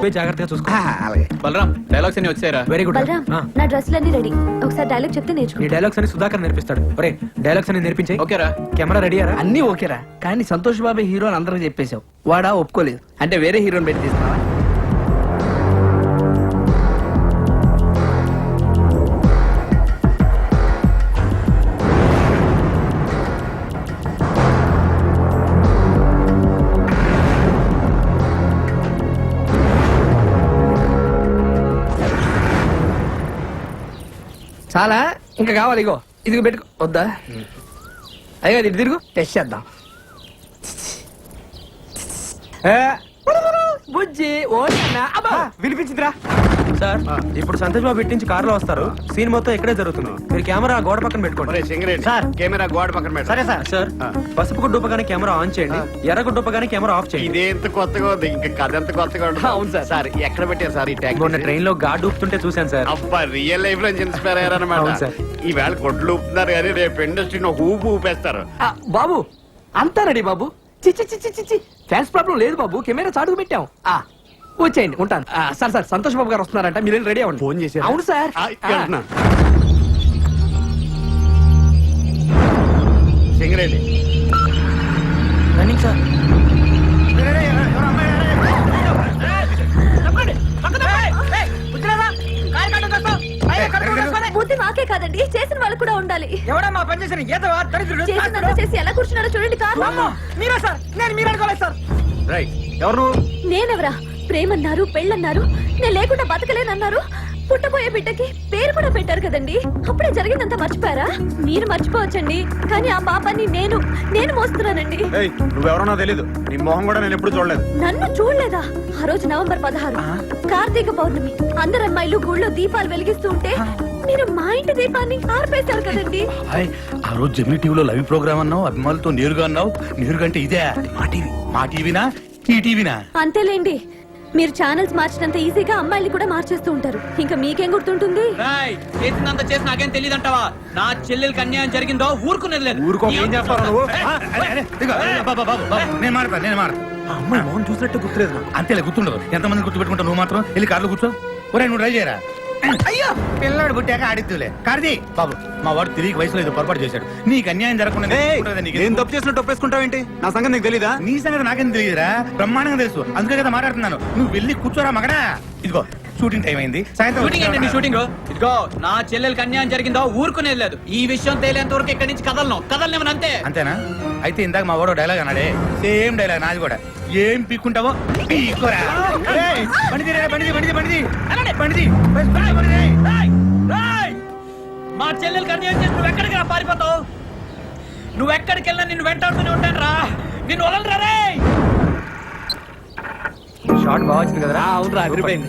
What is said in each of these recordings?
నువ్వే జాగ్రత్తగా చూసుకో. అలాగే. బలరాం డైలాగ్స్ అన్ని వచ్చారా? Very good. బలరాం నా డ్రెస్సులన్నీ రెడీ. ఒకసారి డైలాగ్ చెప్తే నేర్చుకో. నీ డైలాగ్స్ అని సుధాకర్ నేర్పిస్తాడు. ఒరే డైలాగ్స్ అని నేర్పించే. ఓకేరా? కెమెరా రెడీయారా? అన్ని ఓకేరా, కానీ సంతోష్ బాబు హీరో అని అందరికి చెప్పేశావు. వాడా ఒప్పుకోలేదు అంటే వేరే హీరోని పెట్టి తీస్తావా? చాలా ఇంకా కావాలి. ఇగో ఇదిగో పెట్టుకో. వద్దా? అయ్యో ఇటు తిరుగు, టెస్ట్ చేద్దాం. బుజ్జి వినిపించిందిరా సార్. ఇప్పుడు సంతోష్ బాబు ఇట్టించి కారులో వస్తారు. సీన్ మొత్తం ఇక్కడే జరుగుతుంది. మీరు కెమెరా గోడ పక్కన పెట్టుకోండి. సార్ కెమెరా గోడ పక్కన పెట్టు. సరే సార్. సార్ పసుపు గుడ్డు ఉపగానే కెమెరా ఆన్ చేయండి, ఎర్ర గుడ్డు ఉపగానే కెమెరా ఆఫ్ చేయండి. ఇదే ఎంత కొత్తగా ఉంది, ఇంకా కథ ఎంత కొత్తగా ఉంటుంది. అవును సార్. సార్ ఎక్కడ పెట్టారు సార్ ఈ ట్యాగ్? మొన్న ట్రైన్ లో గాడ్ ఊపుతుంటే చూశాను సార్. అబ్బా రియల్ లైఫ్ లో ఇన్స్పైర్ అయ్యారన్నమాట. అవును సార్. ఈవేళ కొట్లు ఊపుతున్నారు కానీ రేపు ఇండస్ట్రీని ఒక ఊపు ఊపేస్తారు. బాబు అంతా రెడీ బాబు. చిచ్చి చిచ్చి చిచ్చి ఫ్యాన్స్ ప్రాబ్లం లేదు బాబు. కెమెరా చాటుకు పెట్టాం. వచ్చేయండి, ఉంటాను. సార్ సార్ సంతోష్ బాబు గారు వస్తున్నారంట, మీరు రెడీ అవ్వండి. ఫోన్ చేశారా? అవును సార్. Singareni running sir. బుద్ధి మాకే కాదండి, చేసిన వాళ్ళు కూడా ఉండాలి. ఎవడమ్మా పని చేసిన చేసినంత చేసి ఎలా కూర్చున్నాడో చూడండి. కారు మీరా సార్? నేను మీరు అనుకోలేదు సార్. రైట్. ఎవరు? నేనెవరా? ప్రేమన్నారు, పెళ్ళన్నారు, నేను లేకుండా బతకలేనన్నారు. పుట్టబోయే బిడ్డకి పేరు కూడా పెట్టారు కదండి. అప్పుడే జరిగిందంతా మర్చిపోయారా? మీరు మర్చిపోవచ్చండి, కానీ ఆ పాపాన్ని నేను మోస్తున్నానండి. నువ్వెవరో తెలీదు, నీ మొహం కూడా నేను ఎప్పుడు చూడలేదు. నన్ను చూడలేదా? ఆ రోజు నవంబర్ 16 కార్తీక పౌర్ణమి. అందరు అమ్మాయిలు గుళ్ళో దీపాలు వెలిగిస్తూ ఉంటే మీరు మా ఇంటి దీపాన్ని ఆర్పేశారు కదండి. ఆ రోజు జెమిని టీవీలో లైవ్ ప్రోగ్రామ్ అన్నావు, అభిమానులతో నేరుగా అన్నావు. నేరుగా అంటే ఇదే మా టీవీనా ఈ టీవీనా? అంతేలేండి, మీరు ఛానల్స్ మార్చినంత ఈజీగా అమ్మాయిలు కూడా మార్చేస్తూ ఉంటారు. ఇంకా మీకేం గుర్తుంటుంది? చేసినంత చేసి నాకేం తెలియదంటావా? నా చెల్లెలకి అన్యాయం జరిగిందో ఊరుకునేది లేదు. ఊరుకో, ఏం చేస్తావు నువ్వు? నేను మాడతా. అమ్మాయి మోహన్ చూసినట్టు గుర్తులేదు నాకు. అంతేలే, గుర్తుండదు. ఎంతమంది గుర్తుపెట్టుకుంటావు? నువ్వు మాత్రం వెళ్ళి కార్లో కూర్చో. ఒరే నువ్వు ట్రై చేయరా. అయ్యో పిల్లాడు పుట్టాక ఆడిద్దులే. కార్తీ బాబు, మా వాడు తిరిగి వయసులో ఏదో పొరపాటు చేశాడు. నీకు అన్యాయం జరగకుండా నేను తప్పు చేసినట్టు ఒప్పేసుకుంటావేంటి? నా సంగతి నీకు తెలీదా? నీ సంగతి నాకేం తెలియదురా, బ్రహ్మాండంగా తెలుసు. అందుకే కదా మాట్లాడుతున్నాను. నువ్వు వెళ్ళి కూర్చోరా మగడా. ఇదిగో షూటింగ్ టైం అయింది, షూటింగ్ ఏంటండి? సాయంత్రం షూటింగ్ ఇదిగో నా చెల్లెలకి అన్యాయం జరిగిందో ఊరుకునేది లేదు. ఈ విషయం తేలేంత వరకు ఇక్కడి నుంచి కదలనివ్వను అంతే. అంతేనా? అయితే ఇందాక మా వాడు డైలాగ్ అన్నాడే, సేమ్ డైలాగ్ నాది కూడా. ఏం పీక్కుంటావో పీక్కోరా. మా చెల్లెలకి అన్యాయం చేసి నువ్వు ఎక్కడికి రా పారిపోతావు? నువ్వు ఎక్కడికి వెళ్ళినా నిన్ను వెంటాడుతూనే ఉంటాను రా. నిన్ను వదలరా రే. షార్ట్ బాగా వచ్చింది కదరా? అవును రా, అదిరిపోయింది.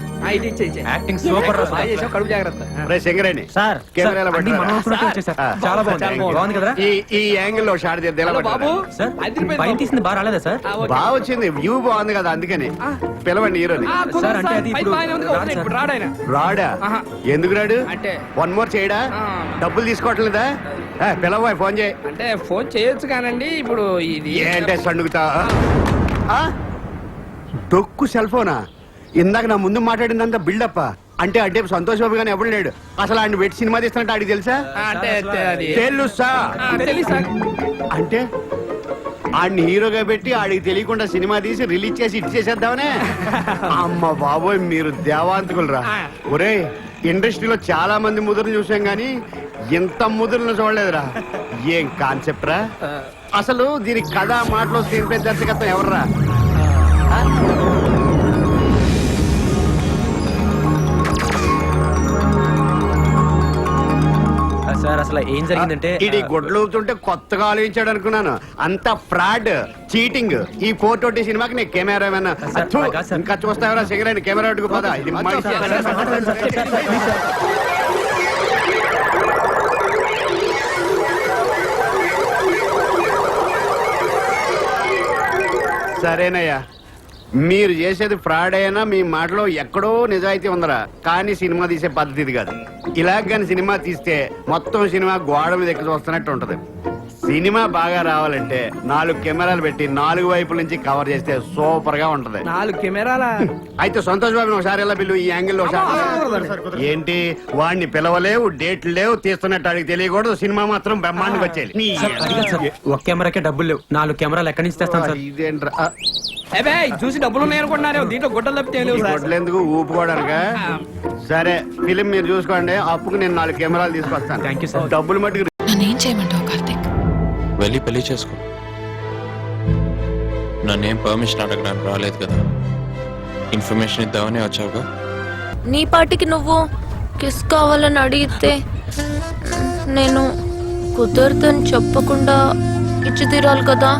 యాక్టింగ్ సూపర్ రా. కడుపు జాగ్రత్త. రే సింగరేణి సార్ కెమెరాలో అన్ని మనం అనుకున్నట్టు వచ్చేసారు. చాలా బాగుంది కదరా? ఈ యాంగిల్ లో షాట్ హలో బాబు, సార్ అదిరిపోయింది పైన బాబు. తీసింది బాగా రాలేదా సార్? బాగా వచ్చింది, వ్యూ బాగుంది కదా, అందుకని పిలవండి హీరోని. సార్, అంటే అది ఇప్పుడు రాడు సార్. ఇప్పుడు రాడాయన. రాడా? ఆహా. ఎందుకు రాడు? అంటే వన్ మోర్ చేయడా? డబ్బులు తీసుకోవట్లేదా? పిలవా, ఫోన్ చేయి. అంటే ఫోన్ చేయొచ్చు కానండి. ఇప్పుడు ఇది ఏంటే సణుగుతా? డొక్కు సెల్ ఫోనా? ఇందాక నా ముందు మాట్లాడిందంతా బిల్డప్ అంటే సంతోష్ బాబు గానీ ఎవరు లేడు. అసలు ఆయన పెట్టి సినిమా తీస్తున్నట్టు ఆడికి తెలుసా? అంటే అది తెలుసా? తెలుసా? అంటే ఆడిని హీరోగా పెట్టి ఆడికి తెలియకుండా సినిమా తీసి రిలీజ్ చేసి ఇచ్చేసేద్దామనే? అమ్మ బాబోయ్, మీరు దేవాంతకులరా. ఒరే, ఇండస్ట్రీలో చాలా మంది ముదురుని చూసాం గానీ ఇంత ముదురుని చూడలేదురా. ఏం కాన్సెప్ట్ రా అసలు? దీనికి కథ, మాటలో స్క్రీన్ ప్లే, దర్శకత్వం ఎవర్రా? సార్ అసలు ఏం జరిగిందంటే ఇది గుడ్లు ఊపుతుంటే కొత్తగా ఆలోచించాడు అనుకున్నాను. అంత ఫ్రాడ్, చీటింగ్. ఈ 420 సినిమాకి నేను కెమెరా ఇంకా చూస్తావరా? సిగరెట్ కెమెరా పెట్టుకు పదా. ఇది సరేనయ్యా, మీరు చేసేది ఫ్రాడ్ అయినా మీ మాటలో ఎక్కడో నిజాయితీ ఉందరా. కానీ సినిమా తీసే పద్ధతి ఇది కాదు. ఇలాగ కానీ సినిమా తీస్తే మొత్తం సినిమా గోడ మీద ఎక్కి చూస్తున్నట్టు ఉంటది. సినిమా బాగా రావాలంటే 4 కెమెరాలు పెట్టి 4 వైపుల నుంచి కవర్ చేస్తే సూపర్ గా ఉంటది 4 కెమెరాల అయితే సంతోష్ బాబుని ఒకసారి ఎలా పిలువు ఈ యాంగిల్ ఒకసారి ఏంటి వాడిని పిలవలేవు డేట్లు లేవు తీస్తున్నట్టు అడిగి తెలియకూడదు సినిమా మాత్రం బ్రహ్మాండంగా వచ్చేది ఒక కెమెరాకే డబ్బులు లేవు 4 కెమెరాలు ఎక్కడి నుంచి తెస్తాను సార్ ఇదేంట్రా ఏబే చూసి డబ్బులు ఉన్నాయనుకుంటున్నారే దీంట్లో గుడ్డలు తప్పితే ఏం లేవు సార్ వడ్లేందుకు ఊపుకోవడానికా సరే ఫిలిం మీరు చూసుకోండి అప్పుకు నేను 4 కెమెరాలు తీసుకొస్తాను Thank you, sir. డబ్బులు మట్టుకు నన్నేం చేయమంటావు కార్తీక్? వెళ్ళి పెళ్లి చేసుకో. నన్నేం పర్మిషన్ అడగడానికి రాలేదు కదా, ఇన్ఫర్మేషన్ ఇద్దామని వచ్చావుగా. నీ పాటికి నువ్వు కిస్ కావాలని అడిగితే నేను కుదరదని చెప్పకుండా ఇచ్చి తీరాలి కదా.